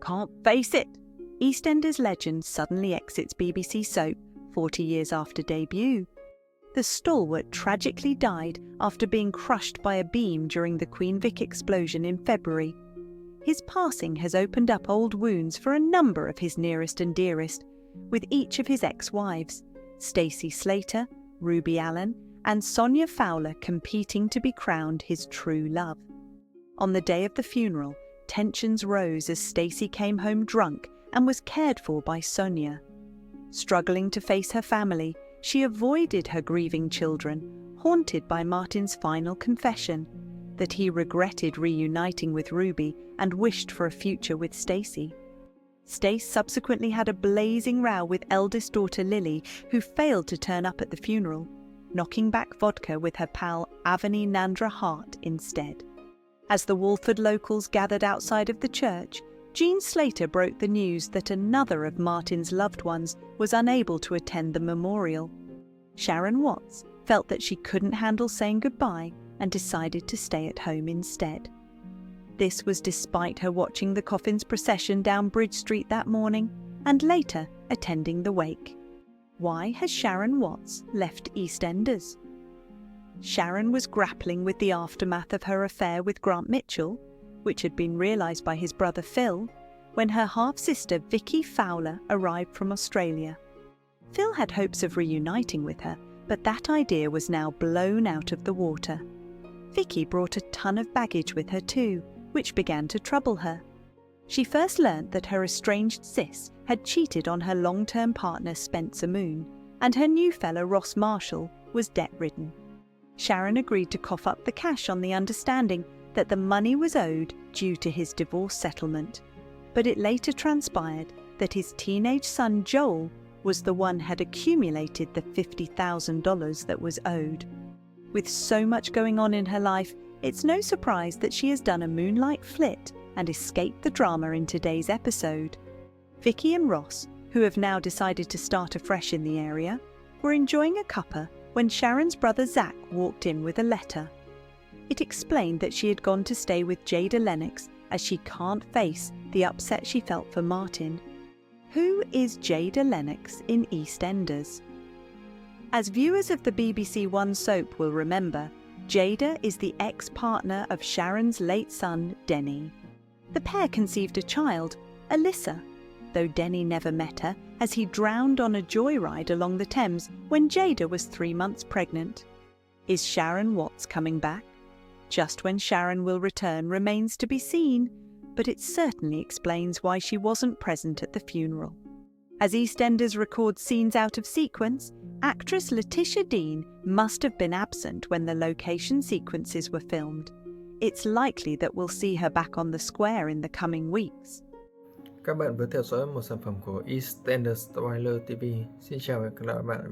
Can't face it! EastEnders legend suddenly exits BBC soap 40 years after debut. The stalwart tragically died after being crushed by a beam during the Queen Vic explosion in February. His passing has opened up old wounds for a number of his nearest and dearest, with each of his ex-wives, Stacey Slater, Ruby Allen, and Sonia Fowler, competing to be crowned his true love. On the day of the funeral, tensions rose as Stacey came home drunk and was cared for by Sonia. Struggling to face her family, she avoided her grieving children, haunted by Martin's final confession that he regretted reuniting with Ruby and wished for a future with Stacey. Stace subsequently had a blazing row with eldest daughter Lily, who failed to turn up at the funeral, knocking back vodka with her pal Avani Nandra Hart instead. As the Walford locals gathered outside of the church, Jean Slater broke the news that another of Martin's loved ones was unable to attend the memorial. Sharon Watts felt that she couldn't handle saying goodbye and decided to stay at home instead. This was despite her watching the coffin's procession down Bridge Street that morning and later attending the wake. Why has Sharon Watts left EastEnders? Sharon was grappling with the aftermath of her affair with Grant Mitchell, which had been realised by his brother Phil, when her half-sister Vicki Fowler arrived from Australia. Phil had hopes of reuniting with her, but that idea was now blown out of the water. Vicki brought a ton of baggage with her too, which began to trouble her. She first learnt that her estranged sis had cheated on her long-term partner Spencer Moon, and her new fella Ross Marshall was debt-ridden. Sharon agreed to cough up the cash on the understanding that the money was owed due to his divorce settlement, but it later transpired that his teenage son Joel was the one had accumulated the $50,000 that was owed. With so much going on in her life, it's no surprise that she has done a moonlight flit and escaped the drama in today's episode. Vicki and Ross, who have now decided to start afresh in the area, were enjoying a cuppa when Sharon's brother Zach walked in with a letter. It explained that she had gone to stay with Jada Lennox as she can't face the upset she felt for Martin. Who is Jada Lennox in EastEnders? As viewers of the BBC One soap will remember, Jada is the ex-partner of Sharon's late son, Denny. The pair conceived a child, Alyssa, though Denny never met her as he drowned on a joyride along the Thames when Jada was 3 months pregnant. Is Sharon Watts coming back? Just when Sharon will return remains to be seen, but it certainly explains why she wasn't present at the funeral. As EastEnders records scenes out of sequence, actress Letitia Dean must have been absent when the location sequences were filmed. It's likely that we'll see her back on the square in the coming weeks. Các bạn vừa theo dõi một sản phẩm của EastEnders Trailer TV. Xin chào và hẹn gặp lại các bạn.